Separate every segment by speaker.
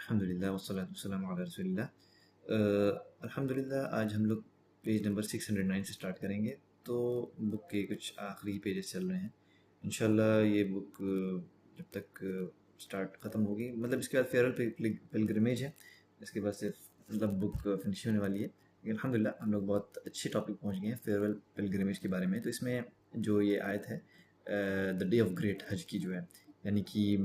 Speaker 1: الحمدللہ والصلاة والسلام علی رسول اللہ۔ الحمدللہ آج ہم لوگ پیج نمبر 609 سے سٹارٹ کریں گے۔ تو بک کے کچھ آخری پیجز چل رہے ہیں انشاءاللہ۔ یہ بک جب تک سٹارٹ ختم ہوگی، مطلب اس کے بعد فیئرول پلگرمیج ہے، اس کے بعد صرف مطلب بک فنش ہونے والی ہے۔ لیکن الحمدللہ ہم لوگ بہت اچھے ٹاپک پہنچ گئے ہیں فیئرول پلگرمیج کے بارے میں۔ تو اس میں جو یہ آیت ہے دا ڈے آف گریٹ حج کی جو ہے، یعنی کہ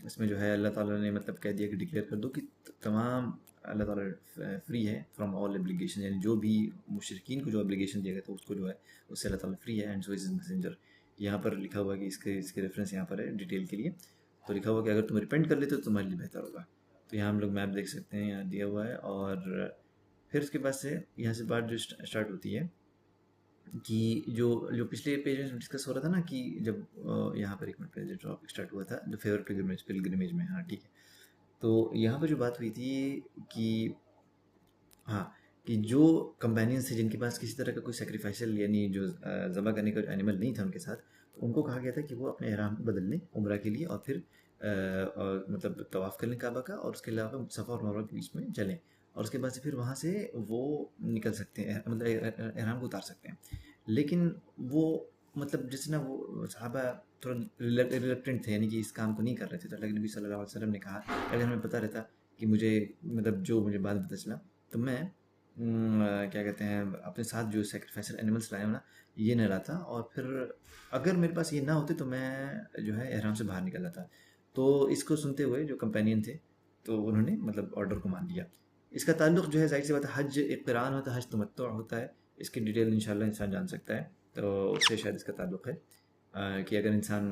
Speaker 1: اس میں جو ہے اللہ تعالیٰ نے مطلب کہہ دیا کہ ڈکلیئر کر دو کہ تمام اللہ تعالیٰ فری ہے فرام آل ابلیگیشن، یعنی جو بھی مشرکین کو جو ابلیگیشن دیا گیا تھا اس کو جو ہے اس سے اللہ تعالیٰ فری ہے، اینڈ سو از میسنجر۔ یہاں پر لکھا ہوا ہے کہ اس کے ریفرنس یہاں پر ہے ڈیٹیل کے لیے، تو لکھا ہوا کہ اگر تم ریپینٹ کر لیتے تو تمہارے لیے بہتر ہوگا۔ تو یہاں ہم لوگ میپ دیکھ سکتے ہیں، یہاں دیا ہوا ہے، اور پھر اس کے بعد سے یہاں سے بات جو اسٹارٹ ہوتی ہے کہ جو پچھلے پیج میں ڈسکس ہو رہا تھا نا، کہ جب یہاں پر ایک منٹ پہ جو ٹاپک اسٹارٹ ہوا تھا جو فیور پلگرمیج میں، ہاں ٹھیک ہے، تو یہاں پر جو بات ہوئی تھی کہ ہاں کہ جو کمپینینس تھے جن کے پاس کسی طرح کا کوئی سیکریفائسل یعنی جو ذبح کرنے کا اینیمل نہیں تھا ان کے ساتھ، ان کو کہا گیا تھا کہ وہ اپنے احرام کو بدل لیں عمرہ کے لیے، اور پھر مطلب طواف کر لیں کعبہ کا، اور اس کے علاوہ صفا اور مروہ کے بیچ میں چلیں، اور اس کے بعد سے پھر وہاں سے وہ نکل سکتے ہیں، مطلب احرام کو اتار سکتے ہیں۔ لیکن وہ مطلب جس نا وہ صحابہ تھوڑا ریلیکٹنٹ تھے، یعنی کہ اس کام کو نہیں کر رہے تھے، تو اللہ کے نبی صلی اللہ علیہ وسلم نے کہا اگر ہمیں پتہ رہتا کہ مطلب جو مجھے بعد میں پتہ چلا، تو میں کیا کہتے ہیں اپنے ساتھ جو سیکریفائسل اینیملس لائے ہوں نا یہ نہ لاتا، اور پھر اگر میرے پاس یہ نہ ہوتے تو میں جو ہے احرام سے باہر نکل جاتا۔ تو اس کو سنتے ہوئے جو کمپینین تھے تو انہوں نے مطلب آرڈر کو مان لیا۔ اس کا تعلق جو ہے ظاہر سی بات ہے حج ایک قران ہوتا ہے، حج تمتع ہوتا ہے، اس کی ڈیٹیل انشاءاللہ انسان جان سکتا ہے، تو اس سے شاید اس کا تعلق ہے کہ اگر انسان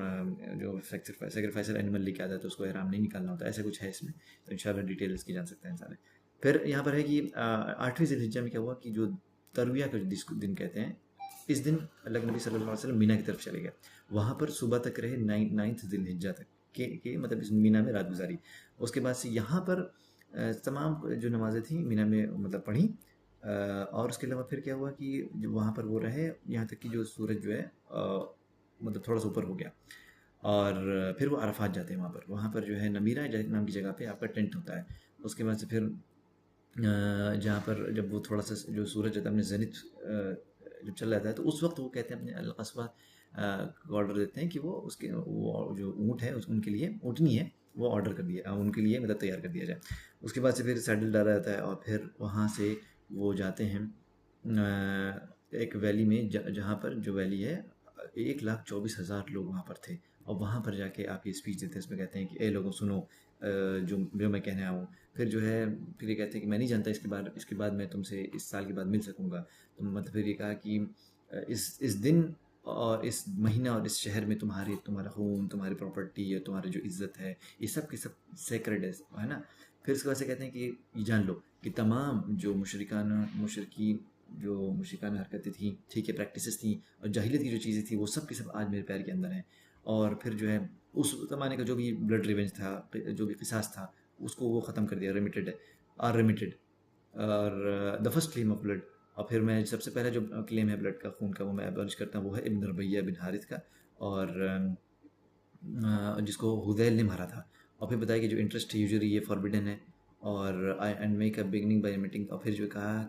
Speaker 1: جو سیکریفائسل اینیمل لے کے آتا ہے تو اس کو احرام نہیں نکالنا ہوتا، ایسا کچھ ہے اس میں، تو انشاءاللہ ڈیٹیل اس کی جان سکتا ہے انسان۔ پھر یہاں پر ہے کہ 8ویں ذی الحجہ میں کیا ہوا کہ جو ترویہ کا دن کہتے ہیں، اس دن اللہ کے نبی صلی اللہ علیہ وسلم مینا کی طرف چلے گئے، وہاں پر صبح تک رہے 9 ذی الحجہ تک کہ مطلب اس مینا میں رات گزاری۔ اس کے بعد سے یہاں پر تمام جو نمازیں تھیں مینا میں مطلب پڑھیں، اور اس کے علاوہ پھر کیا ہوا کہ وہاں پر وہ رہے یہاں تک کہ جو سورج جو ہے مطلب تھوڑا سا اوپر ہو گیا، اور پھر وہ عرفات جاتے ہیں، وہاں پر جو ہے نمیرہ نام کی جگہ پہ آپ کا ٹینٹ ہوتا ہے۔ اس کے بعد سے پھر جہاں پر جب وہ تھوڑا سا جو سورج جاتا ہے اپنے زینت جب چل جاتا ہے، تو اس وقت وہ کہتے ہیں اپنے القصوہ کو آرڈر دیتے ہیں کہ وہ جو اونٹ ہے ان کے لیے اونٹنی ہے وہ آرڈر کر دیا، ان کے لیے مطلب تیار کر دیا جائے۔ اس کے بعد سے پھر سیڈل ڈالا جاتا ہے، اور پھر وہاں سے وہ جاتے ہیں ایک ویلی میں، جہاں پر جو ویلی ہے 1,24,000 لوگ وہاں پر تھے، اور وہاں پر جا کے آپ یہ اسپیچ دیتے ہیں، اس میں کہتے ہیں کہ اے لوگوں سنو جو میں کہنے آیا ہوں۔ پھر جو ہے پھر یہ کہتے ہیں کہ میں نہیں جانتا اس کے بعد میں تم سے اس سال کے بعد مل سکوں گا، تو مطلب پھر یہ کہا کہ اس دن اور اس مہینہ اور اس شہر میں تمہارا خون، تمہاری پراپرٹی، تمہاری جو عزت ہے، یہ سب کی سب سیکرڈ ہے نا۔ پھر اس کے بعد سے کہتے ہیں کہ یہ جان لو کہ تمام جو مشرکانہ حرکتیں تھیں، ٹھیک ہے، پریکٹسز تھیں، اور جاہلیت کی جو چیزیں تھیں وہ سب کی سب آج میرے پیر کے اندر ہیں۔ اور پھر جو ہے اس زمانے کا جو بھی بلڈ ریونج تھا، جو بھی قصاص تھا، اس کو وہ ختم کر دیا، ریمیٹڈ اور the first claim of blood. اور پھر میں سب سے پہلا جو کلیم ہے بلڈ کا، خون کا، وہ میں ایبالش کرتا ہوں، وہ ہے ابن ربیہ بن حارث کا، اور جس کو حذیل نے مارا تھا۔ اور پھر بتایا کہ جو انٹرسٹ یوزلی یہ فاربیڈن ہے، اور and make a beginning by emitting. اور پھر جو کہا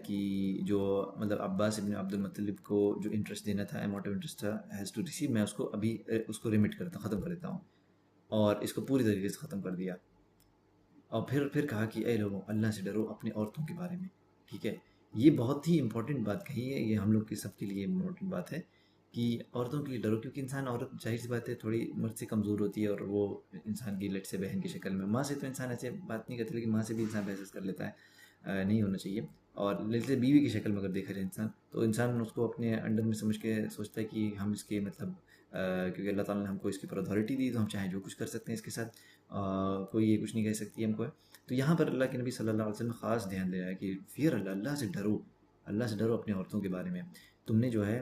Speaker 1: کہ جو مطلب عباس ابن عبد المطلب کو جو انٹرسٹ دینا تھا، اماؤنٹ آف انٹرسٹ تھا ہیز ٹو ریسیو، میں اس کو ریمٹ کرتا ہوں، ختم کر دیتا ہوں، اور اس کو پوری طریقے سے ختم کر دیا۔ اور پھر کہا کہ اے لوگوں اللہ سے ڈرو اپنی عورتوں کے بارے میں، ٹھیک ہے۔ یہ بہت ہی امپورٹنٹ بات کہی ہے، یہ ہم لوگ کے سب کے لیے امپورٹنٹ بات ہے کہ عورتوں کے لیے ڈرو، کیونکہ عورت ظاہر سی بات ہے تھوڑی مرد سے کمزور ہوتی ہے، اور وہ انسان کی لٹ سے بہن کی شکل میں، ماں سے تو انسان ایسے بات نہیں کرتی، لیکن ماں سے بھی انسان بحث کر لیتا ہے، نہیں ہونا چاہیے۔ اور لٹ سے بیوی کی شکل میں اگر دیکھا جائے انسان، تو انسان اس کو اپنے انڈر میں سمجھ کے سوچتا ہے کہ ہم اس کے مطلب کیونکہ اللہ تعالیٰ نے ہم کو اس کے اوپر اتھارٹی دی، تو ہم چاہیں جو کچھ کر سکتے ہیں اس کے ساتھ، کوئی یہ کچھ نہیں کہہ سکتی ہم کو۔ تو یہاں پر اللہ کے نبی صلی اللہ علیہ وسلم خاص دھیان دے رہا ہے کہ فیئر اللہ سے ڈرو اپنی عورتوں کے بارے میں۔ تم نے جو ہے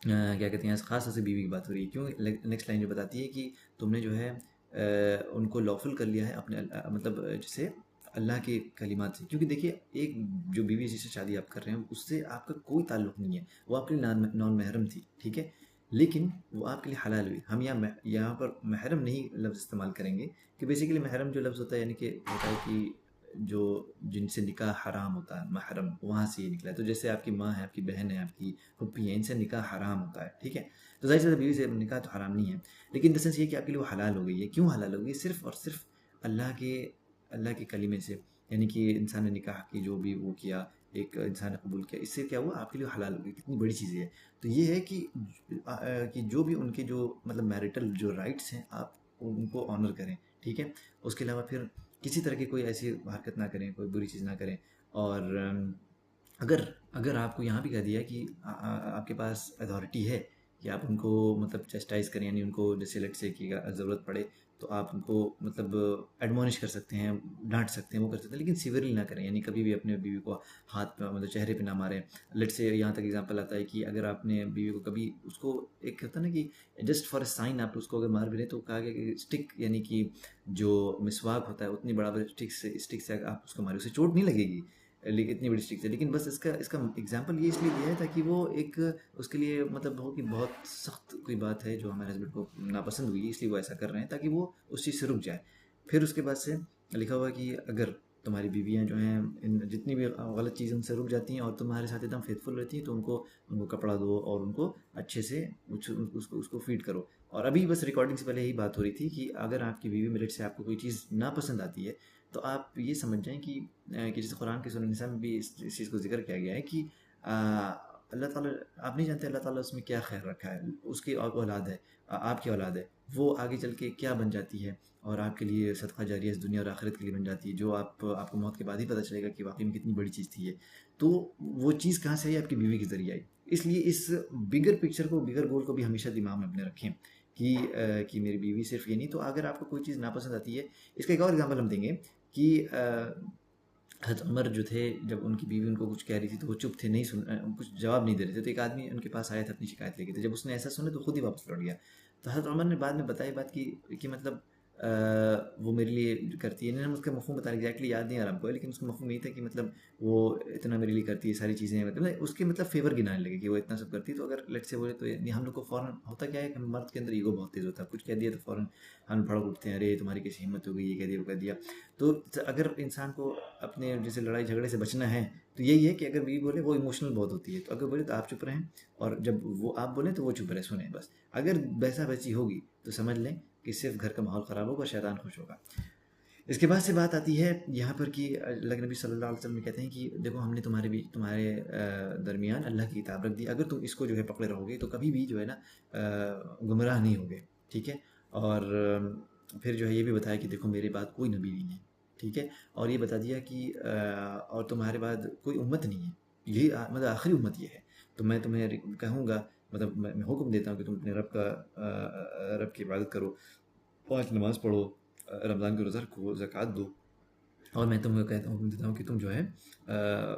Speaker 1: کیا کہتے ہیں، خاص طور سے بیوی کی بات ہو رہی ہے، کیوں نیکسٹ لائن جو بتاتی ہے کہ تم نے جو ہے ان کو لافل کر لیا ہے اپنے مطلب جسے اللہ کے کلمات سے، کیونکہ دیکھیے ایک جو بیوی جس سے شادی آپ کر رہے ہیں اس سے آپ کا کوئی تعلق نہیں ہے، وہ آپ کے لیے نان محرم تھی، ٹھیک ہے۔ لیکن وہ آپ کے لیے حلال ہوئی. ہم یہاں پر محرم نہیں لفظ استعمال کریں گے، کہ بیسیکلی محرم جو لفظ ہوتا ہے یعنی کہ ہوتا ہے کہ جو جن سے نکاح حرام ہوتا ہے، محرم وہاں سے یہ نکلا ہے. تو جیسے آپ کی ماں ہے، آپ کی بہن ہے، آپ کی پھپھی ہے، ان سے نکاح حرام ہوتا ہے، ٹھیک ہے. تو ظاہر سی بیوی سے نکاح تو حرام نہیں ہے، لیکن دسنس یہ کہ آپ کے لیے وہ حلال ہو گئی ہے. کیوں حلال ہو گئی؟ صرف اور صرف اللہ کے کلمے سے، یعنی کہ انسان نے نکاح کی جو بھی وہ کیا، ایک انسان نے قبول کیا، اس سے کیا ہوا؟ آپ کے لیے حلال ہو گئی. کتنی بڑی چیز ہے. تو یہ ہے کہ جو بھی ان کے جو مطلب میرٹل جو رائٹس ہیں آپ ان کو آنر کریں، ٹھیک ہے. اس کے علاوہ پھر کسی طرح کی کوئی ایسی حرکت نہ کریں، کوئی بری چیز نہ کریں. اور اگر آپ کو یہاں بھی کہہ دیا کہ آپ کے پاس اتھارٹی ہے کہ آپ ان کو مطلب چیسٹائز کریں، یعنی ان کو جیسے لیٹ سے کہ ضرورت پڑے تو آپ ان کو مطلب ایڈمونش کر سکتے ہیں، ڈانٹ سکتے ہیں، وہ کر سکتے ہیں، لیکن سیویرلی نہ کریں. یعنی کبھی بھی اپنے بیوی کو ہاتھ پہ مطلب چہرے پہ نہ ماریں. لیٹ سے یہاں تک ایگزامپل آتا ہے کہ اگر آپ نے بیوی کو کبھی اس کو ایک ہوتا ہے نا کہ جسٹ فار اے سائن آپ اس کو اگر مار بھی رہے تو کہا گیا کہ اسٹک یعنی کہ جو مسواک ہوتا ہے اتنی بڑا اسٹک سے آپ اس کو مارے، اسے چوٹ نہیں لگے گی لیکن اتنی بڑی اسٹک سے. لیکن بس اس کا ایگزامپل یہ اس لیے دیا ہے تاکہ وہ ایک اس کے لیے مطلب ہو کہ بہت سخت کوئی بات ہے جو ہمارے ہسبینڈ کو ناپسند ہوئی ہے، اس لیے وہ ایسا کر رہے ہیں تاکہ وہ اس چیز سے رک جائے. پھر اس کے بعد سے لکھا ہوا کہ اگر تمہاری بیویاں جو ہیں جتنی بھی غلط چیزیں ان سے رک جاتی ہیں اور تمہارے ساتھ ایک دم فیتھفل رہتی ہیں تو ان کو کپڑا دو اور ان کو اچھے سے اس کو فیڈ کرو. اور ابھی بس ریکارڈنگ سے پہلے یہی بات ہو رہی تھی کہ اگر آپ کی بیوی ملٹ سے آپ کو کوئی چیز ناپسند آتی ہے تو آپ یہ سمجھ جائیں کہ جیسے قرآن کے سورہ النساء میں بھی اس چیز کو ذکر کیا گیا ہے کہ اللہ تعالیٰ، آپ نہیں جانتے اللہ تعالیٰ اس میں کیا خیر رکھا ہے. اس کی اولاد ہے، آپ کی اولاد ہے، وہ آگے چل کے کیا بن جاتی ہے اور آپ کے لیے صدقہ جاریہ اس دنیا اور آخرت کے لیے بن جاتی ہے، جو آپ کو موت کے بعد ہی پتہ چلے گا کہ واقعی میں کتنی بڑی چیز تھی یہ. تو وہ چیز کہاں سے آئی؟ آپ کی بیوی کے ذریعے آئی. اس لیے اس بگر پکچر کو، بگر گول کو بھی ہمیشہ دماغ میں اپنے رکھیں کہ میری بیوی صرف یہ نہیں. تو اگر آپ کو کوئی چیز ناپسند آتی ہے، اس کا ایک اور ایگزامپل ہم دیں گے کہ حضرت عمر جو تھے جب ان کی بیوی ان کو کچھ کہہ رہی تھی تو وہ چپ تھے، نہیں کچھ جواب نہیں دے رہے تھے. تو ایک آدمی ان کے پاس آیا تھا اپنی شکایت لے کے، تو جب اس نے ایسا سنا تو خود ہی واپس لوٹ گیا. تو حضرت عمر نے بعد میں بتائی بات کہ مطلب وہ میرے لیے کرتی ہے. انہوں نے اس کا مفہوم بتایا، ایگزیکٹلی یاد نہیں آ رہا ہم کو، لیکن اس کا مفہوم یہ تھا کہ مطلب وہ اتنا میرے لیے کرتی ہے ساری چیزیں، مطلب اس کے مطلب فیور گنانے لگے کہ وہ اتنا سب کرتی ہے. تو اگر لیٹ سے بولے تو ہم لوگ کو فوراً ہوتا کیا ہے کہ مرد کے اندر ایگو بہت تیز ہوتا ہے، کچھ کہہ دیا تو فوراً ہم بھڑک اٹھتے ہیں، ارے تمہاری کیسی ہمت ہو گئی، یہ کہہ دیا وہ کہہ دیا. تو اگر انسان کو اپنے جیسے لڑائی جھگڑے سے بچنا ہے تو یہی ہے کہ اگر بیوی بولے، وہ ایموشنل بہت ہوتی ہے، تو اگر بولے تو آپ چپ رہیں، اور جب وہ آپ بولیں تو وہ چپ رہے، سنیں بس. اگر بحثہ بحثی ہوگی تو سمجھ لیں کہ صرف گھر کا ماحول خراب ہوگا اور شیطان خوش ہوگا. اس کے بعد سے بات آتی ہے یہاں پر کہ اللہ نبی صلی اللہ علیہ وسلم کہتے ہیں کہ دیکھو ہم نے تمہارے درمیان اللہ کی کتاب رکھ دی، اگر تم اس کو جو ہے پکڑے رہو گے تو کبھی بھی جو ہے نا گمراہ نہیں ہوگے، ٹھیک ہے. اور پھر جو ہے یہ بھی بتایا کہ دیکھو میرے بعد کوئی نبی نہیں ہے، ٹھیک ہے. اور یہ بتا دیا کہ اور تمہارے بعد کوئی امت نہیں ہے، یہی مطلب آخری امت یہ ہے. تو میں تمہیں کہوں گا، مطلب میں حکم دیتا ہوں کہ تم اپنے رب کی عبادت کرو، 5 نماز پڑھو، رمضان کے روزہ رکھو، زکوٰۃ دو. اور میں تمہیں حکم دیتا ہوں کہ تم جو ہے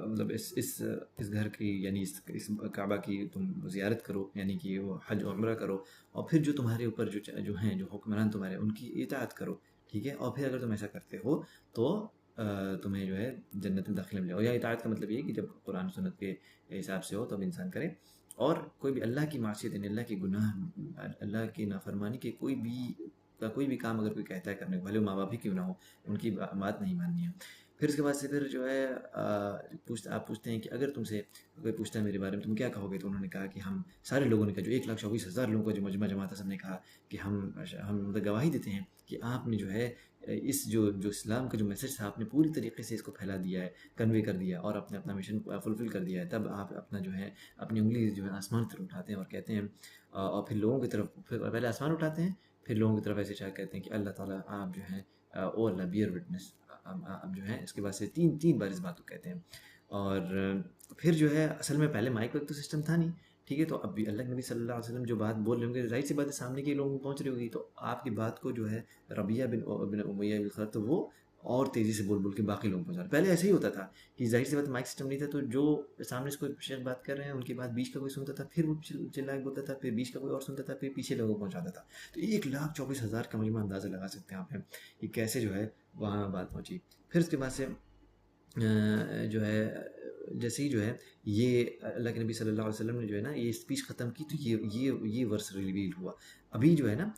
Speaker 1: مطلب اس گھر کی یعنی اس کعبہ کی تم زیارت کرو، یعنی کہ وہ حج اور عمرہ کرو. اور پھر جو تمہارے اوپر جو ہیں جو حکمران تمہارے، ان کی اطاعت کرو، ٹھیک ہے. اور پھر اگر تم ایسا کرتے ہو تو تمہیں جو ہے جنت میں داخلہ ملے گا. اور یہ اطاعت کا مطلب یہ ہے کہ جب قرآن سنت کے حساب سے ہو تب انسان کرے، اور کوئی بھی اللہ کی معصیت یعنی اللہ کے گناہ، اللہ کی نافرمانی کے کوئی بھی کام اگر کوئی کہتا ہے کرنے کو، بھلے ماں باپ ہی کیوں نہ ہو، ان کی بات نہیں ماننی ہے. پھر اس کے بعد سے پھر جو ہے آپ پوچھتے ہیں کہ اگر تم سے کوئی پوچھتا ہے میرے بارے میں تم کیا کہو گے، تو انہوں نے کہا کہ ہم سارے لوگوں نے کہا، جو 1,24,000 لوگوں کا جو مجمع جمع تھا، سب نے کہا کہ ہم گواہی دیتے ہیں کہ آپ نے جو ہے اس جو اسلام کا جو میسج تھا آپ نے پوری طریقے سے اس کو پھیلا دیا ہے، کنوے کر دیا، اور اپنا مشن فلفل کر دیا ہے. تب آپ اپنا جو ہے اپنی انگلی جو ہے آسمان کی طرف اٹھاتے ہیں اور کہتے ہیں، اور پھر لوگوں کی طرف پہلے آسمان اٹھاتے ہیں، پھر لوگوں کی طرف ایسے چاہ کہتے ہیں کہ اللہ تعالیٰ آپ جو ہے او اللہ بیئر وٹنس. اب جو ہے اس کے بعد سے تین بار اس بات کو کہتے ہیں. اور پھر جو ہے اصل میں پہلے مائک وائک تو سسٹم تھا نہیں، ٹھیک ہے. تو اب بھی اللہ نبی صلی اللہ علیہ وسلم جو بات بول رہے ہوں گے، ظاہر سی بات ہے سامنے کے لوگوں کو پہنچ رہی ہوگی، تو آپ کی بات کو جو ہے ربیہ بن امیہ بن خلف، تو وہ اور تیزی سے بول کے باقی لوگوں کو پہنچا رہے. پہلے ایسے ہی ہوتا تھا کہ ظاہر سی بات مائک سسٹم نہیں تھا، تو جو سامنے سے کوئی شیخ بات کر رہے ہیں ان کی بات بیچ کا کوئی سنتا تھا، پھر وہ چلا کے بولتا تھا، پھر بیچ کا کوئی اور سنتا تھا، پھر پیچھے لوگوں کو پہنچاتا تھا. تو 1,24,000 کا مجمع اندازہ لگا سکتے ہیں آپ کہ کیسے جو ہے وہاں بات پہنچی. پھر اس کے بعد سے جو ہے جیسے ہی جو ہے یہ اللہ کے نبی صلی اللہ علیہ وسلم نے جو ہے نا یہ اسپیچ ختم کی تو یہ ورس ریویل ہوا. ابھی جو ہے نا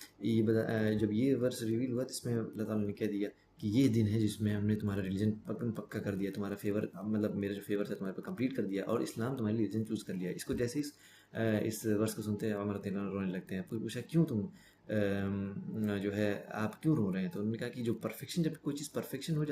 Speaker 1: جب یہ ورس ریویل ہوا تو اس میں اللہ تعالیٰ نے کہہ دیا کہ یہ دن ہے جس میں ہم نے تمہارا ریلیجن پکا کر دیا, تمہارا فیور, مطلب میرا جو فیور تھا تمہارے پہ کمپلیٹ کر دیا, اور اسلام تمہارے لیے ریلیجن چوز کر لیا. اس کو جیسے اس ورس کو سنتے ہیں عمر رضی اللہ عنہ رونے لگتے ہیں. پھر پوچھا کیوں تم جو ہے آپ کیوں رو رہے ہیں؟ تو انہوں نے کہا کہ جو پرفیکشن, جب کوئی چیز پرفیکٹ ہو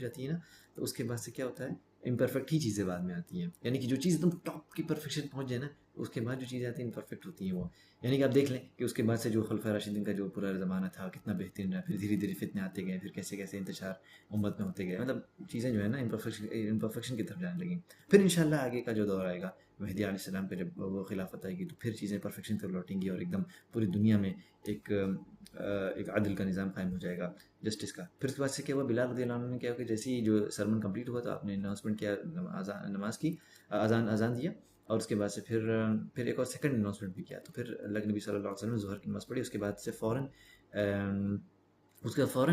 Speaker 1: جاتی ہے نا تو اس کے بعد سے کیا ہوتا ہے, امپرفیکٹ ہی چیزیں بعد میں آتی ہیں. یعنی کہ جو چیز ایک دم ٹاپ کی پرفیکشن پہنچ جائے نا اس کے بعد جو چیزیں آتی ہیں امپرفیکٹ ہوتی ہیں وہ. یعنی کہ آپ دیکھ لیں کہ اس کے بعد سے جو خلفۂ راشدین کا جو پورا زمانہ تھا کتنا بہترین رہا, پھر دھیرے دھیرے فتنے آتے گئے, پھر کیسے کیسے انتشار امت میں ہوتے گئے, مطلب چیزیں جو ہے نا امپرفیکشن کی طرف جانے لگیں. پھر انشاءاللہ آگے کا جو دور آئے گا مہدی علیہ السلام پہ جب وہ خلافت آئے گی تو پھر چیزیں پرفیکشن پر لوٹیں گی اور ایک دم پوری دنیا میں ایک عدل کا نظام قائم ہو جائے گا, جسٹس کا. پھر اس کے بعد سے کیا ہوا, بلال رضی اللہ عنہ نے کیا ہوا کہ جیسے ہی جو سرمن کمپلیٹ ہوا تو آپ نے اناؤنسمنٹ کیا, نماز کی, اذان دیا, اور اس کے بعد سے پھر ایک اور سیکنڈ اناؤنسمنٹ بھی کیا. تو پھر اللہ کے نبی صلی اللہ علیہ وسلم نے ظہر کی نماز پڑھی, اس کے بعد سے فوراً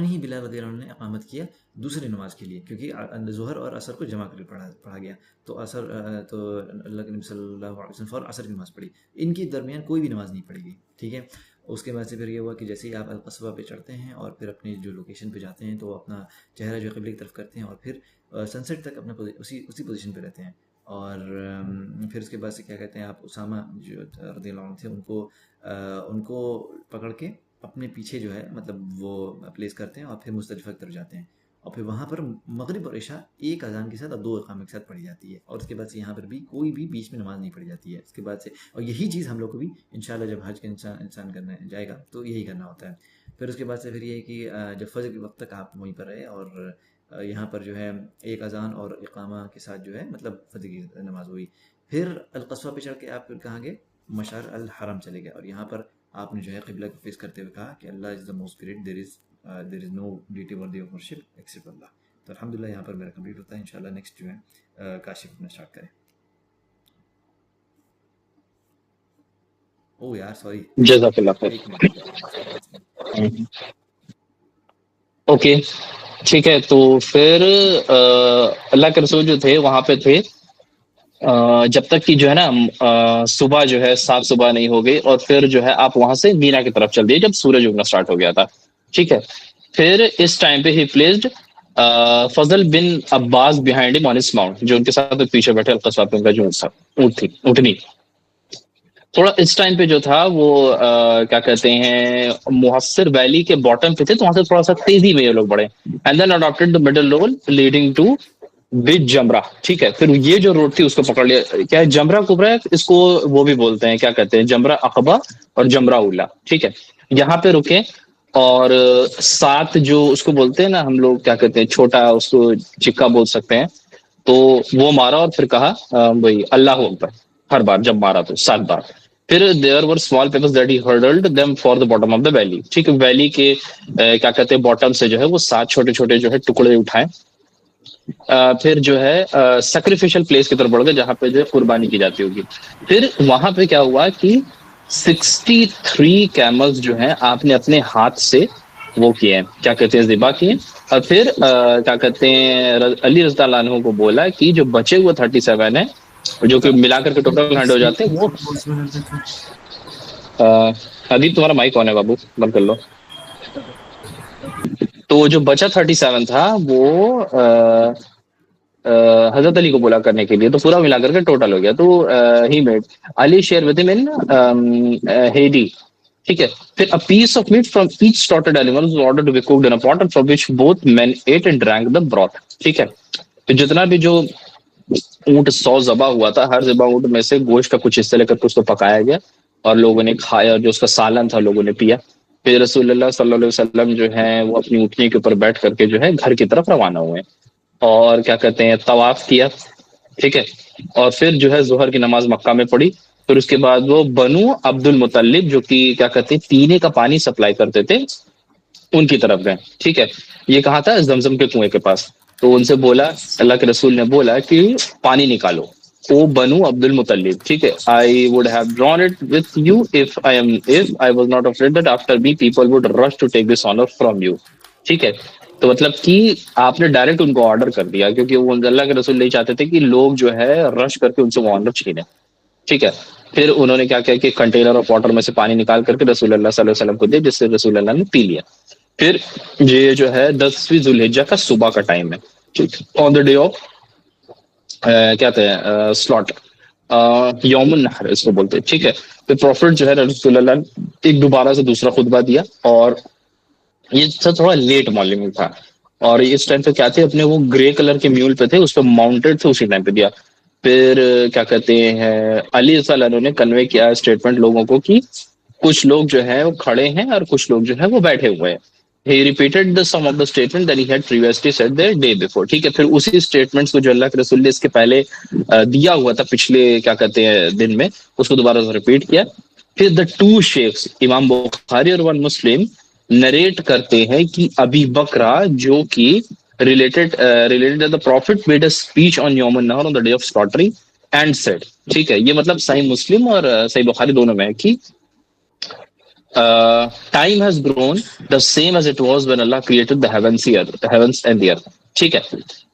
Speaker 1: ہی بلال رضی اللہ عنہ نے اقامت کیا دوسری نماز کے لیے, کیونکہ ظہر اور عصر کو جمع کر پڑھا گیا. تو اللہ کے نبی صلی اللہ علیہ وسلم فوراً عصر کی نماز پڑھی, ان کے درمیان کوئی بھی نماز نہیں پڑھی گئی, ٹھیک ہے. اس کے بعد سے پھر یہ ہوا کہ جیسے ہی آپ القصبہ پہ چڑھتے ہیں اور پھر اپنی جو لوکیشن پہ جاتے ہیں تو اپنا چہرہ جو قبلے کی طرف کرتے ہیں اور پھر سن سیٹ تک اپنا اسی پوزیشن پہ رہتے ہیں. اور پھر اس کے بعد سے کیا کہتے ہیں, آپ اسامہ جو رضی اللہ عنہ تھے ان کو پکڑ کے اپنے پیچھے جو ہے مطلب وہ پلیس کرتے ہیں اور پھر مزدلفہ کی طرف جاتے ہیں, اور پھر وہاں پر مغرب اور عشاء ایک اذان کے ساتھ اور 2 اقامے کے ساتھ پڑھی جاتی ہے. اور اس کے بعد سے یہاں پر بھی کوئی بھی بیچ میں نماز نہیں پڑھی جاتی ہے اس کے بعد سے. اور یہی چیز ہم لوگ کو بھی انشاءاللہ جب حج کا انسان کرنے جائے گا تو یہی کرنا ہوتا ہے. پھر اس کے بعد سے پھر یہ ہے کہ جب فجر کے وقت تک آپ وہیں پر رہے اور یہاں پر جو ہے ایک اذان اور اقامہ کے ساتھ جو ہے مطلب فجر کی نماز ہوئی. پھر القصوہ پہ چڑھ کے آپ پھر کہاں گئے, مشعر الحرم چلے گئے, اور یہاں پر آپ نے جو ہے قبلہ کو فیس کرتے ہوئے کہا کہ Allah is the most great, there is no deity worthy of worship except Allah. تو الحمدللہ یہاں پر میرا کمپلیٹ ہوتا ہے. انشاءاللہ نیکسٹ جو ہے کاشف اپنا اسٹارٹ کریں. او یار سوری,
Speaker 2: جزاک اللہ خیر. اوکے ٹھیک ہے, تو پھر اللہ کے رسول جو تھے وہاں پہ تھے جب تک کہ جو ہے نا صبح جو ہے صاف صبح نہیں ہو گئی, اور پھر جو ہے آپ وہاں سے مینا کی طرف چل دیے جب سورج اگنا اسٹارٹ ہو گیا تھا, ٹھیک ہے. پھر اس ٹائم پہ ہی پلیسڈ فضل بن عباس بہائنڈ ہم آن ہز ماؤنٹ, جو ان کے ساتھ پیچھے بیٹھے القصوہ پہ ان کا جو اونٹ تھی, اونٹنی. تھوڑا اس ٹائم پہ جو تھا وہ کیا کہتے ہیں محصر ویلی کے باٹم پہ تھے, تو وہاں سے تھوڑا سا تیزی میں یہ لوگ بڑھے. And then adopted the middle road leading to بج جمرہ, ٹھیک ہے. پھر یہ جو روڈ تھی اس کو پکڑ لیا, کیا ہے جمرہ کبرا, اس کو وہ بھی بولتے ہیں کیا کہتے ہیں جمرہ عقبہ اور جمرہ اولا, ٹھیک ہے. یہاں پہ رکے اور 7 جو اس کو بولتے ہیں نا ہم لوگ کیا کہتے ہیں چھوٹا اس کو چکا بول سکتے ہیں, تو وہ مارا اور پھر کہا وہی اللہ اکبر ہر بار جب مارا تو 7 بار. پھر there were small pebbles that he hurled them for the bottom of the valley, ٹھیک ہے. ویلی کے کیا کہتے ہیں باٹم سے جو ہے وہ 7 چھوٹے چھوٹے جو ہے ٹکڑے اٹھائے. پھر جو ہے سیکریفیشل پلیس کی طرف بڑھ گئے جہاں پہ جو ہے قربانی کی جاتی ہوگی. پھر وہاں پہ کیا ہوا کہ 63 کیملز جو ہیں آپ نے اپنے ہاتھ سے وہ کیے ہیں, کیا کہتے ہیں ذبح کیے. اور پھر کیا کہتے ہیں علی رضی اللہ عنہ کو بولا کہ جو بچے ہوئے 37 ہیں جو کہ ملا کر کے ٹوٹل 100 ہو جاتے ہیں وہ. ادیب تمہارا مائک کون ہے بابو, بند کر لو. تو جو بچہ 37 تھا وہ حضرت علی کو بولا کرنے کے لیے, تو پورا ملا کر کے ٹوٹل ہو گیا. تو he made Ali share with him in ہیڈی, ٹھیک ہے. پھر a piece of meat from each slaughtered animal was ordered to be cooked in a pot and from which both men ate and drank the broth, ٹھیک ہے. تو جتنا بھی جو اونٹ 100 ذبح ہوا تھا, ہر ذبح اونٹ میں سے گوشت کا کچھ حصہ لے کر کے اس کو پکایا گیا اور لوگوں نے کھایا, اور جو اس کا سالن تھا لوگوں نے پیا. پھر رسول اللہ صلی اللہ علیہ وسلم جو ہے وہ اپنی اونٹنی کے اوپر بیٹھ کر کے جو ہے گھر کی طرف روانہ ہوئے اور کیا کہتے ہیں طواف کیا, ٹھیک ہے. اور پھر جو ہے ظہر کی نماز مکہ میں پڑھی. پھر اس کے بعد وہ بنو عبد المطلب جو کہ کیا کہتے ہیں پینے کا پانی سپلائی کرتے تھے ان کی طرف گئے, ٹھیک ہے. یہ کہاں تھا, زمزم کے کنویں کے پاس. تو ان سے بولا, اللہ کے رسول نے بولا کہ پانی نکالو. او بنو عبد المطلب, ٹھیک ہے. I would have drawn it with you if I was not afraid that after me people would rush to take this honor from you, ٹھیک ہے. تو مطلب کہ آپ نے ڈائریکٹ ان کو آرڈر کر دیا، کیونکہ وہ اللہ کے رسول نہیں چاہتے تھے کہ لوگ جو ہے رش کر کے ان سے وہ آرڈر چھینیں. ٹھیک ہے. پھر انہوں نے کیا کیا کہ کنٹینر اور واٹر میں سے پانی نکال کر کے رسول اللہ صلی اللہ علیہ وسلم کو دیا، جس سے رسول اللہ نے پی لیا. پھر یہ جو ہے 10ویں ذوالحجہ کا صبح کا ٹائم ہے. ٹھیک. آن دا ڈے آف کیا کہتے ہیں سلاٹ، یوم النحر اس کو بولتے ہیں. ٹھیک ہے. پھر پروفٹ جو ہے رسول اللہ نے ایک دوبارہ سے دوسرا خطبہ دیا، اور یہ تھوڑا لیٹ مارننگ تھا، اور اس ٹائم پہ کیا تھے اپنے وہ گرے کلر کے میول پہ تھے، اس پہ ماؤنٹڈ تھے، اسی ٹائم پہ دیا. پھر کیا کہتے ہیں علی صلی اللہ عنہ نے کنوے کیا اسٹیٹمنٹ لوگوں کو کہ کچھ لوگ جو ہے وہ کھڑے ہیں اور کچھ لوگ جو ہے وہ بیٹھے ہوئے ہیں. He repeated the some of the statement that he had previously said the day before. ٹھیک ہے. پھر اسی اسٹیٹمنٹس کو جو اللہ کے رسول نے اس کے پہلے دیا ہوا تھا پچھلے کیا کہتے ہیں دن میں، اس کو دوبارہ ریپیٹ کیا. پھر دا ٹو شیخs امام بخاری اور ون مسلم نریٹ کرتے ہیں کہ ابی بکرا جو کہ related that the prophet made a speech on Yom al-Nahr on the day of slaughtering and said. ٹھیک ہے. یہ مطلب صحیح مسلم اور صحیح بخاری دونوں میں ہے کہ time has grown the same as it was when Allah created the heavens and the earth. ٹھیک ہے.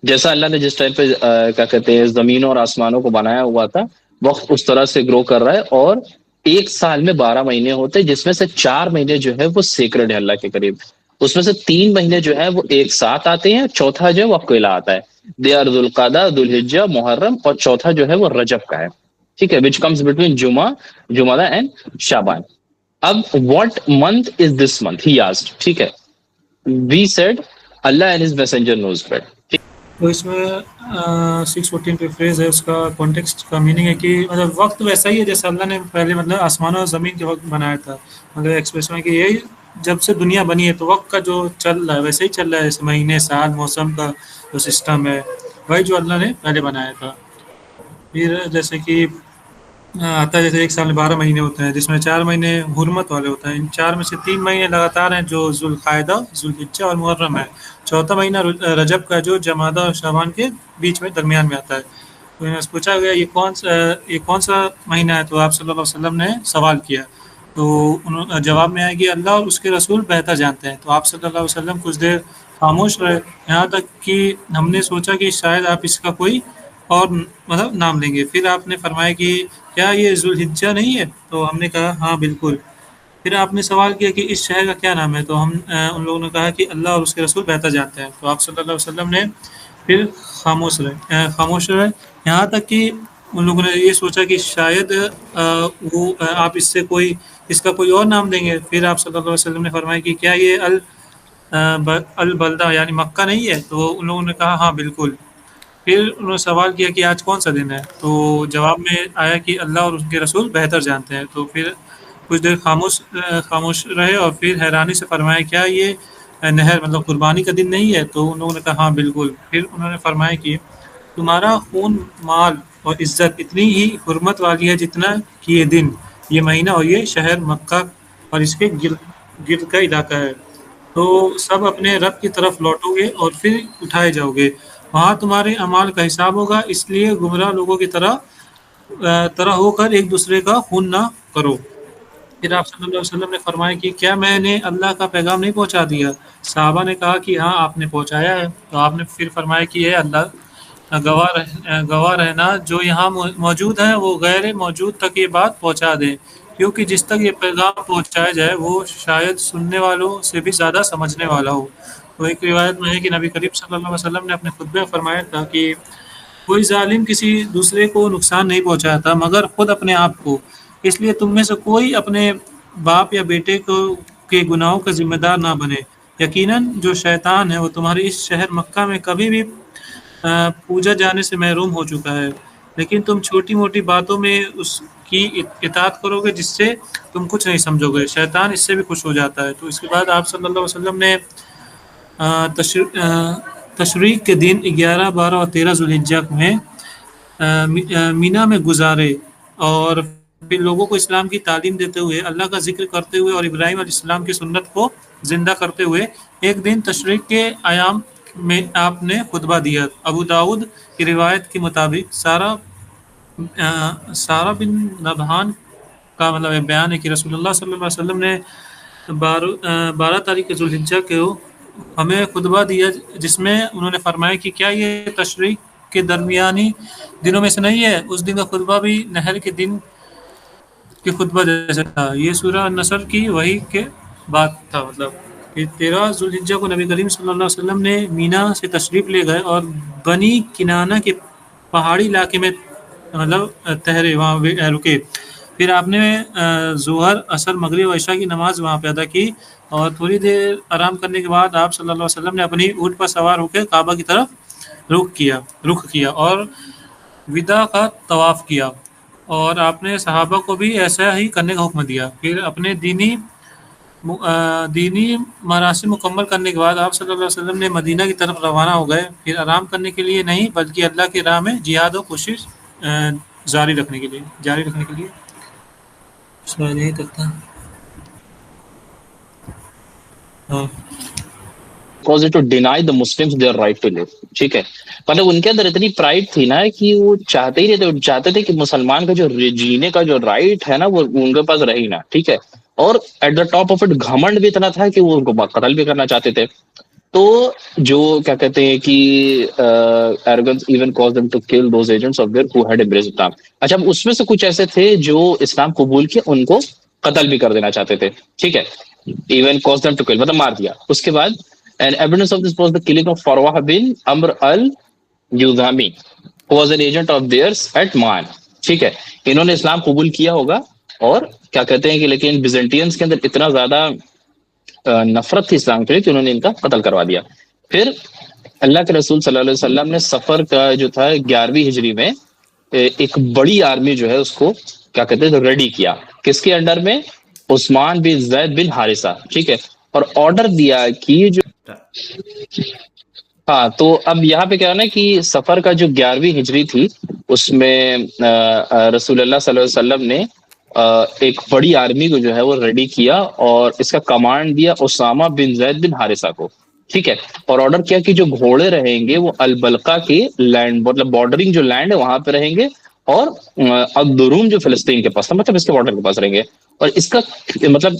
Speaker 2: جیسا اللہ نے جس ٹائم پہ کیا کہتے ہیں زمینوں اور آسمانوں کو بنایا ہوا تھا، وقت اس طرح سے گرو کر رہا ہے. اور ایک سال میں 12 مہینے ہوتے، جس میں سے 4 مہینے جو ہے وہ سیکرڈ ہے اللہ کے قریب. اس میں سے 3 مہینے جو ہے وہ ایک ساتھ آتے ہیں، چوتھا جو ہے وہ اکیلا آتا ہے. دے آر ذوالقعدہ، ذوالحجہ، محرم، اور چوتھا جو ہے وہ رجب کا ہے. ٹھیک ہے. وچ کمز بٹوین جمعہ اینڈ شعبان. اب what month is this month he asked. ٹھیک ہے. We said Allah and his messenger knows best.
Speaker 3: تو اس میں 614 پہ فریز ہے، اس کا کانٹیکسٹ کا میننگ ہے کہ مطلب وقت ویسا ہی ہے جیسے اللہ نے پہلے مطلب آسمان اور زمین کے وقت بنایا تھا. مطلب ایکسپریشن ہے کہ یہی جب سے دنیا بنی ہے تو وقت کا جو چل رہا ہے ویسے ہی چل رہا ہے، جیسے مہینے، سال، موسم کا جو سسٹم ہے وہی جو اللہ نے پہلے بنایا تھا. پھر جیسے کہ آتا ہے جیسے ایک سال میں 12 مہینے ہوتے ہیں، جس میں 4 مہینے حرمت والے ہوتے ہیں. ان 4 میں سے 3 مہینے لگاتار ہیں جو ذوالقعدہ، ذوالحجہ اور محرم ہے. چوتھا مہینہ رجب کا جو جمادہ اور شعبان کے بیچ میں درمیان میں آتا ہے. تو انہیں پوچھا گیا یہ کون سا مہینہ ہے، تو آپ صلی اللہ علیہ وسلم نے سوال کیا. تو جواب میں آئے کہ اللہ اور اس کے رسول بہتر جانتے ہیں. تو آپ صلی اللہ علیہ وسلم کچھ دیر خاموش رہے، یہاں تک کہ ہم نے سوچا کہ شاید آپ اس کا کوئی اور مطلب نام لیں گے. پھر آپ نے فرمایا کہ کیا یہ ذوالحجہ نہیں ہے؟ تو ہم نے کہا ہاں بالکل. پھر آپ نے سوال کیا کہ اس شہر کا کیا نام ہے؟ تو ہم ان لوگوں نے کہا کہ اللہ اور اس کے رسول بہتر جانتے ہیں. تو آپ صلی اللہ علیہ وسلم نے پھر خاموش رہے یہاں تک کہ ان لوگوں نے یہ سوچا کہ شاید وہ آپ اس کا کوئی اور نام دیں گے. پھر آپ صلی اللہ علیہ وسلم نے فرمایا کہ کیا یہ البلدہ یعنی مکہ نہیں ہے؟ تو ان لوگوں نے کہا ہاں بالکل. پھر انہوں نے سوال کیا کہ آج کون سا دن ہے؟ تو جواب میں آیا کہ اللہ اور ان کے رسول بہتر جانتے ہیں. تو پھر کچھ دیر خاموش رہے اور پھر حیرانی سے فرمایا کیا یہ نہر مطلب قربانی کا دن نہیں ہے؟ تو ان لوگوں نے کہا ہاں بالکل. پھر انہوں نے فرمایا کہ تمہارا خون، مال اور عزت اتنی ہی حرمت والی ہے جتنا کہ یہ دن، یہ مہینہ اور یہ شہر مکہ اور اس کے گرد کا علاقہ ہے. تو سب اپنے رب کی طرف لوٹو گے اور پھر اٹھائے جاؤ گے، وہاں تمہارے اعمال کا حساب ہوگا. اس لیے گمراہ لوگوں کی طرح ہو کر ایک دوسرے کا خون نہ کرو. پھر آپ صلی اللہ علیہ وسلم نے فرمایا کہ کیا میں نے اللہ کا پیغام نہیں پہنچا دیا؟ صحابہ نے کہا کہ ہاں آپ نے پہنچایا ہے. تو آپ نے پھر فرمایا کہ اے اللہ گواہ رہنا جو یہاں موجود ہیں وہ غیر موجود تک یہ بات پہنچا دیں، کیونکہ جس تک یہ پیغام پہنچایا جائے وہ شاید سننے والوں سے بھی زیادہ سمجھنے والا ہو. تو ایک روایت میں ہے کہ نبی کریم صلی اللہ علیہ وسلم نے اپنے خطبے میں فرمایا تھا کہ کوئی ظالم کسی دوسرے کو نقصان نہیں پہنچاتا مگر خود اپنے آپ کو. اس لیے تم میں سے کوئی اپنے باپ یا بیٹے کے گناہوں کا ذمہ دار نہ بنے. یقیناً جو شیطان ہے وہ تمہارے اس شہر مکہ میں کبھی بھی پوجا جانے سے محروم ہو چکا ہے، لیکن تم چھوٹی موٹی باتوں میں اس کی اطاعت کرو گے جس سے تم کچھ نہیں سمجھو گے. شیطان اس سے بھی خوش ہو جاتا ہے. تو اس کے بعد آپ صلی اللہ علیہ وسلم نے تشریق کے دن 11، 12 اور 13 ذوالحجہ میں مینا میں گزارے، اور پھر لوگوں کو اسلام کی تعلیم دیتے ہوئے، اللہ کا ذکر کرتے ہوئے اور ابراہیم علیہ السلام کی سنت کو زندہ کرتے ہوئے ایک دن تشریق کے ایام میں آپ نے خطبہ دیا. ابو داؤد کی روایت کے مطابق سارا بن نبہان کا مطلب بیان ہے کہ رسول اللہ صلی اللہ علیہ وسلم نے 12 تاریخ ذوالحجہ کو ہمیں خطبہ دیا جس میں انہوں نے فرمایا کہ کیا یہ تشریق کے درمیانی دنوں میں سے نہیں ہے؟ اس دن کا خطبہ بھی نہر کے دن کے خطبہ جیسا تھا. یہ سورہ نصر کی وحی کے بعد تھا. مطلب کہ 13 ذوالحجہ کو نبی کریم صلی اللہ علیہ وسلم نے مینا سے تشریف لے گئے اور بنی کنانہ کے پہاڑی علاقے میں مطلب ٹھہرے، وہاں رکے. پھر آپ نے ظہر، عصر، مغرب و عشاء کی نماز وہاں پہ ادا کی، اور تھوڑی دیر آرام کرنے کے بعد آپ صلی اللہ علیہ وسلم نے اپنی اونٹ پر سوار ہو کے کعبہ کی طرف رخ کیا اور وداع کا طواف کیا، اور آپ نے صحابہ کو بھی ایسا ہی کرنے کا حکم دیا. پھر اپنے دینی مراسم مکمل کرنے کے بعد آپ صلی اللہ علیہ وسلم نے مدینہ کی طرف روانہ ہو گئے، پھر آرام کرنے کے لیے نہیں بلکہ اللہ کی راہ میں جہاد و کوشش جاری رکھنے کے لیے. سوال یہی تک تھا. ہاں
Speaker 2: caused to deny the Muslims their right to live. ٹھیک ہے، مطلب ان کے اندر اتنی پرائڈ تھی نا کہ وہ چاہتے ہی رہتے، چاہتے تھے کہ مسلمان کا جو جینے کا جو رائٹ ہے نا وہ ان کے پاس رہی نا. ٹھیک ہے، اور at the top of it گھمنڈ بھی اتنا تھا کہ وہ ان کو قتل بھی کرنا چاہتے تھے. تو جو کیا کہتے ہیں کہ arrogance even caused them to kill those agents of their who had embraced Islam. اچھا، اب اس میں سے کچھ ایسے تھے جو اسلام قبول کیے، ان کو قتل بھی کر دینا چاہتے تھے. ٹھیک ہے، even caused them to kill، مطلب مار دیا. اس کے بعد and evidence of this was the killing of Farwah bin Amr al-Yuzami who was an agent of theirs at Man. ٹھیک ہے، انہوں نے اسلام قبول کیا ہوگا، اور کیا کہتے ہیں کہ لیکن بیزنٹینز کے اندر اتنا زیادہ نفرت تھی اسلام کے لیے کہ انہوں نے ان کا قتل کروا دیا. پھر اللہ کے رسول صلی اللہ علیہ وسلم نے سفر کا جو تھا 11ویں ہجری میں ایک بڑی آرمی جو ہے اس کو کیا کہتے ہیں ریڈی کیا. کس کے انڈر میں؟ عثمان بن زید بن حارثہ. ٹھیک ہے، اور آرڈر دیا کہ جو ہاں، تو اب یہاں پہ کیا ہے نا کہ سفر کا جو 11ویں ہجری تھی اس میں رسول اللہ صلی اللہ علیہ وسلم نے ایک بڑی آرمی کو جو ہے وہ ریڈی کیا، اور اس کا کمانڈ دیا اسامہ بن زید بن حارثہ کو. ٹھیک ہے، اور آرڈر کیا کہ جو گھوڑے رہیں گے وہ البلقا کے لینڈ، مطلب بارڈرنگ جو لینڈ ہے وہاں پہ رہیں گے، اور الدروم جو فلسطین کے پاس تھا مطلب اس کے بارڈر کے پاس رہیں گے. اور اس کا مطلب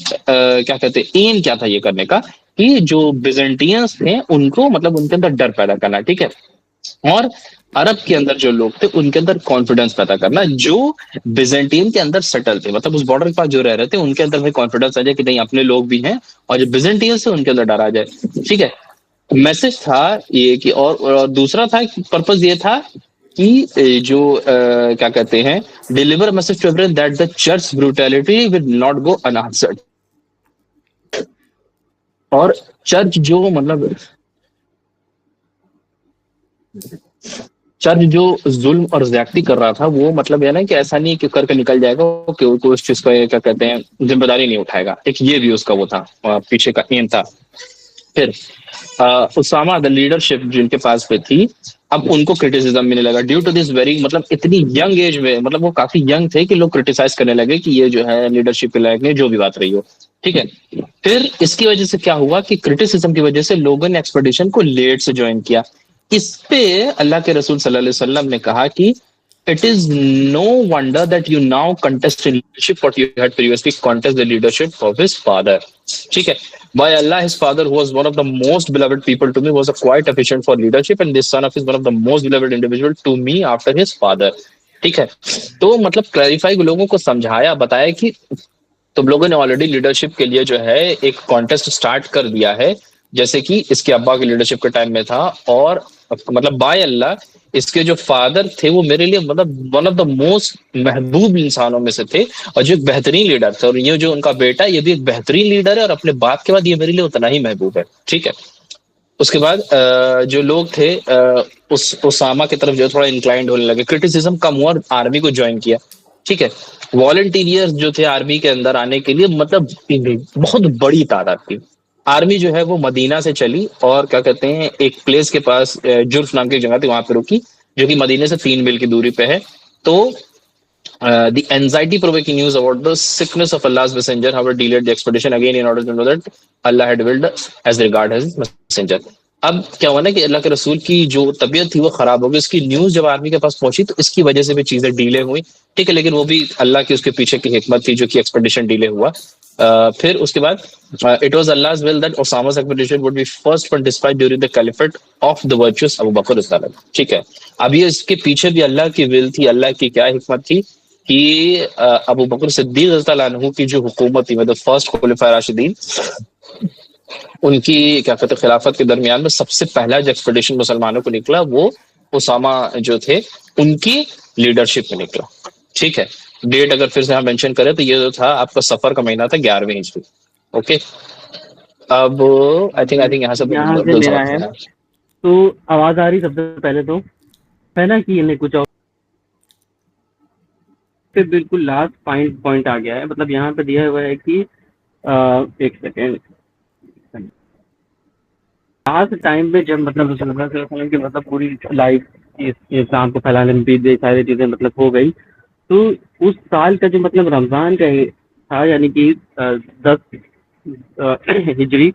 Speaker 2: کیا کہتے ہیں ایم کیا تھا یہ کرنے کا کہ جو بیزنٹینز تھے ان کو مطلب ان کے اندر ڈر پیدا کرنا. ٹھیک ہے، اور عرب کے اندر جو لوگ تھے ان کے اندر کانفیڈنس پیدا کرنا، جو بیزنٹین کے اندر سیٹل تھے، مطلب اس بارڈر کے پاس جو رہ رہے تھے ان کے اندر کانفیڈنس آ جائے کہ نہیں اپنے لوگ بھی ہیں، اور جو بیزنٹین سے ان کے اندر ڈر آ جائے. ٹھیک ہے، میسج تھا یہ کہ اور دوسرا تھا پرپز یہ تھا کہ جو کیا کہتے ہیں deliver message to everyone that the church brutality will not go unanswered. اور چرچ جو مطلب چرچ جو ظلم اور زیادتی کر رہا تھا وہ مطلب یہ نا کہ ایسا نہیں کہ کر کے نکل جائے گا کہ کوئی اس چیز کو کیا کہتے ہیں ذمہ داری نہیں اٹھائے گا. ایک یہ بھی اس کا وہ تھا، پیچھے کا ایم تھا. پھر اسامہ دا لیڈرشپ جن کے پاس پہ تھی، اب ان کو کرٹیسزم ملنے لگا ڈیو ٹو دس ویری، مطلب اتنی ینگ ایج میں، مطلب وہ کافی ینگ تھے کہ لوگ کرٹیسائز کرنے لگے کہ یہ جو ہے لیڈرشپ کے لائق نہیں، جو بھی بات رہی ہو. ٹھیک ہے، پھر اس کی وجہ سے کیا ہوا کہ کرٹیسزم کی وجہ سے لوگوں نے ایکسپیڈیشن کو لیٹ سے جوائن کیا. اس پہ اللہ کے رسول صلی اللہ علیہ وسلم نے کہا کہ it is no wonder that you now contest in leadership what you had previously contest the leadership of his father. ٹھیک ہے، by Allah his father who was one of the most beloved people to me was a quite efficient for leadership and this son of his one of the most beloved individual to me after his father. ٹھیک ہے، تو مطلب clarify لوگوں کو سمجھایا، بتایا کہ تم لوگوں نے آلریڈی لیڈرشپ کے لیے جو ہے ایک کانٹیسٹ سٹارٹ کر دیا ہے، جیسے کہ اس کے ابا کے لیڈرشپ کے ٹائم میں تھا، اور مطلب بائی اللہ اس کے جو فادر تھے وہ میرے لیے مطلب ون آف دا موسٹ محبوب انسانوں میں سے تھے، اور جو ایک بہترین لیڈر تھے، اور یہ جو ان کا بیٹا یہ بھی ایک بہترین لیڈر ہے، اور اپنے باپ کے بعد یہ میرے لیے اتنا ہی محبوب ہے. ٹھیک ہے، اس کے بعد جو لوگ تھے اس اسامہ کی طرف جو تھوڑا انکلائنڈ ہونے لگے، کرٹیسزم کم ہوا اور آرمی کو جوائن کیا. ٹھیک ہے، والنٹیئر جو تھے آرمی کے اندر آنے کے لیے مطلب بہت بڑی تعداد تھی. آرمی جو ہے وہ مدینہ سے چلی اور کیا کہتے ہیں ایک پلیس کے پاس جرف نام کی جگہ تھی وہاں پہ رکی، جو کہ مدینہ سے 3 میل کی دوری پہ ہے. تو the anxiety provoking news about the sickness of Allah's messenger however delayed the expedition again in order to know that Allah had willed as regard his messenger. اب کیا ہوا نا کہ اللہ کے رسول کی جو طبیعت تھی وہ خراب ہو گئی، اس کی نیوز جب آرمی کے پاس پہنچی تو اس کی وجہ سے بھی چیزیں ڈیلے ہوئی. ٹھیک ہے، لیکن وہ بھی اللہ کی اس کے پیچھے کی حکمت تھی جو کہ ایکسپیڈیشن ڈیلے ہوا. پھر اس کے بعد it was Allah's will that Osama's expedition would be first one dispatched during the caliphate of the virtuous Abu Bakr as-Siddiq. ٹھیک ہے. اب یہ اس کے پیچھے بھی اللہ کی ول تھی, اللہ کی کیا حکمت تھی کہ ابو بکر صدیق رضی اللہ عنہ کی جو حکومت تھی, مطلب فرسٹ خلفاء راشدین, ان کی کیا کہتے ہیں خلافت کے درمیان میں سب سے پہلا جو ایکسپیڈیشن مسلمانوں کو نکلا وہ اسامہ جو تھے ان کی لیڈرشپ میں نکلا. ٹھیک ہے. ڈیٹ اگر پھر سے ہم مینشن کریں تو یہ جو تھا آپ کا سفر کا مہینہ تھا 11ویں ہجری. اوکے. اب آئی تھنک یہاں سے
Speaker 4: میرا ہے تو آواز آ رہی سب سے پہلے تو ہے نا کہ انہیں کچھ اور پھر بالکل لاسٹ پوائنٹ آ گیا ہے. مطلب یہاں پہ دیا ہوا ہے کہ ایک سیکنڈ, لاسٹ ٹائم میں جب مطلب رسول اللہ صلی اللہ علیہ وسلم کی مطلب پوری لائف اسلام کو پھیلانے میں ساری چیزیں مطلب ہو گئی, تو اس سال کا جو مطلب رمضان کا تھا یعنی کہ 10 ہجری,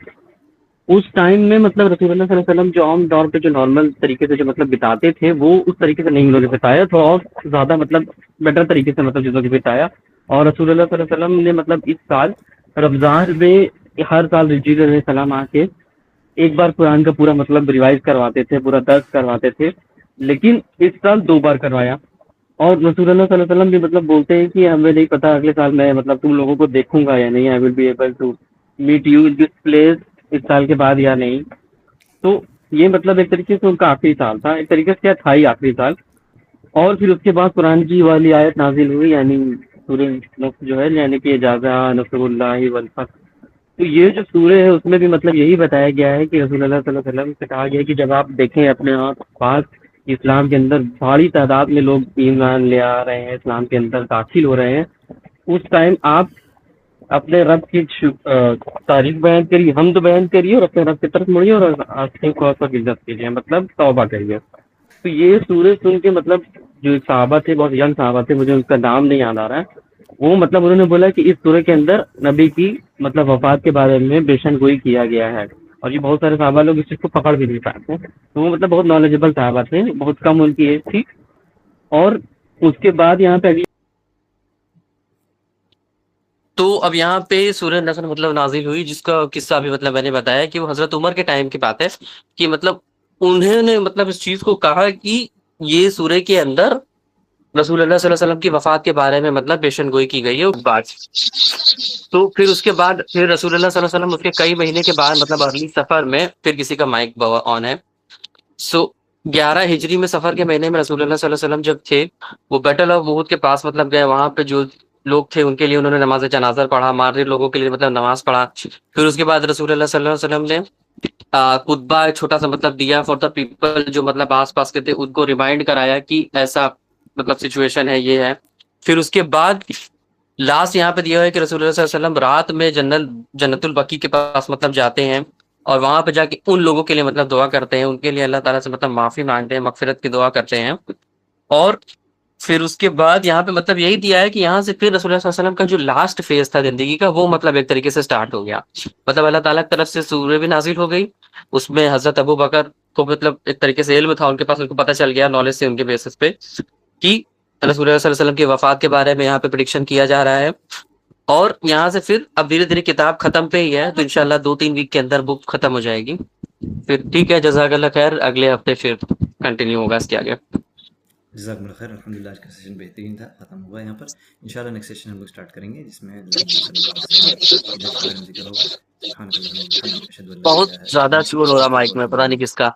Speaker 4: اس ٹائم میں مطلب رسول اللہ صلی اللہ علیہ وسلم جو عام طور پہ جو نارمل طریقے سے جو مطلب بتاتے تھے وہ اس طریقے سے نہیں انہوں نے بتایا, تو اور زیادہ مطلب بیٹر طریقے سے مطلب چیزوں کو بتایا. اور رسول اللہ صلی اللہ علیہ وسلم نے مطلب اس سال رمضان میں ہر سال جبریل علیہ السلام آ کے ایک بار قرآن کا پورا مطلب ریوائز کرواتے تھے, پورا درس کرواتے تھے, لیکن اس سال 2 بار کروایا. اور رسول اللہ صلی اللہ علیہ وسلم بھی مطلب بولتے ہیں کہ ہمیں نہیں پتا اگلے سال میں مطلب تم لوگوں کو دیکھوں گا یا نہیں, I will be able to meet you in this place اس سال کے بعد یا نہیں. تو یہ مطلب ایک طریقے سے ان کا آخری سال تھا, ایک طریقے سے کیا تھا ہی آخری سال. اور پھر اس کے بعد قرآن کی والی آیت نازل ہوئی, یعنی سورہ نصر جو ہے, یعنی کہ جازا نصر اللہ والفتح. تو یہ جو سورہ ہے اس میں بھی مطلب یہی بتایا گیا ہے کہ رسول اللہ صلی اللہ علیہ وسلم سے کہا گیا کہ جب آپ دیکھیں اپنے آپ پاس اسلام کے اندر بڑی تعداد میں لوگ ایمان لے آ رہے ہیں, اسلام کے اندر داخل ہو رہے ہیں, اس ٹائم آپ اپنے رب کی تعریف بیان کریے, حمد بیان کریے, اور اپنے رب کی طرف مڑیے اور اپنے کو عزت کیجیے, مطلب توبہ کریے. تو یہ سورہ سن کے مطلب جو صحابہ تھے, بہت ینگ صحابہ تھے, مجھے ان کا نام نہیں یاد آ رہا ہے, وہ مطلب انہوں نے بولا کہ اس سورہ کے اندر نبی کی مطلب وفات کے بارے میں پیشن گوئی کیا گیا ہے. اور یہ بہت سارے صحابہ لوگ اس چیز کو پکڑ بھی نہیں پاتے, تو وہ مطلب بہت نالجبل صحابہ تھے, بہت کم ان کی ایج تھی. اور اس کے بعد یہاں پہ
Speaker 5: تو اب یہاں پہ سورہ نصر مطلب نازل ہوئی, جس کا قصہ بھی مطلب میں نے بتایا کہ وہ حضرت عمر کے ٹائم کی بات ہے, کہ مطلب انہوں نے مطلب اس چیز کو کہا کہ یہ سورہ کے اندر رسول اللہ صلی اللہ علیہ وسلم کی وفات کے بارے میں مطلب پیشن گوئی کی گئی ہے بات. تو پھر اس کے بعد پھر رسول اللہ صلی اللہ علیہ وسلم اس کے کئی مہینے کے بعد مطلب اگلی سفر میں, پھر کسی کا مائک آن ہے, 11 ہجری میں سفر کے مہینے میں رسول اللہ صلی اللہ علیہ وسلم جب تھے وہ بیٹل آف احد کے پاس مطلب گئے, وہاں پہ جو لوگ تھے ان کے لیے انہوں نے نماز جنازہ پڑھا, مارے لوگوں کے لیے مطلب نماز پڑھا. پھر اس کے بعد رسول اللہ صلی اللہ علیہ وسلم نے خطبہ چھوٹا سا مطلب دیا فار دا پیپل, جو مطلب آس پاس کے تھے ان کو ریمائنڈ کرایا کہ ایسا مطلب سچویشن ہے, یہ ہے. پھر اس کے بعد لاسٹ یہاں پہ دیا ہے کہ رسول اللہ صلی اللہ علیہ وسلم رات میں جنت البقیع کے پاس مطلب جاتے ہیں, اور وہاں پہ جا کے ان لوگوں کے لیے مطلب دعا کرتے ہیں, ان کے لیے اللہ تعالیٰ سے مطلب معافی مانگتے ہیں, مغفرت کی دعا کرتے ہیں. اور پھر اس کے بعد یہاں پہ مطلب یہی دیا ہے کہ یہاں سے پھر رسول اللہ صلی اللہ علیہ وسلم کا جو لاسٹ فیز تھا زندگی کا, وہ مطلب ایک طریقے سے سٹارٹ ہو گیا. مطلب اللہ تعالیٰ کی طرف سے سورہ بھی نازل ہو گئی, اس میں حضرت ابو بکر کو مطلب ایک طریقے سے علم تھا ان کے پاس, ان کو پتہ چل گیا نالج سے ان کے بیسس پہ کہ رسول اللہ صلی اللہ علیہ وسلم کی وفات کے بارے میں یہاں پہ پریڈکشن کیا جا رہا ہے. اور یہاں سے پھر اب دھیرے دھیرے کتاب ختم پہ ہی ہے, تو انشاءاللہ 2-3 ویک کے اندر بک ختم ہو جائے گی. پھر ٹھیک ہے, جزاک اللہ خیر, اگلے ہفتے پھر کنٹینیو ہوگا اس کے آگے.
Speaker 1: جزاک اللہ خیر. الحمدللہ آج کا سیشن بہترین تھا, ختم ہوا یہاں پر. انشاءاللہ نیکسٹ سیشن ہم لوگ اسٹارٹ کریں گے جس میں
Speaker 5: بہت زیادہ شور ہو رہا مائک میں, پتہ نہیں کس کا.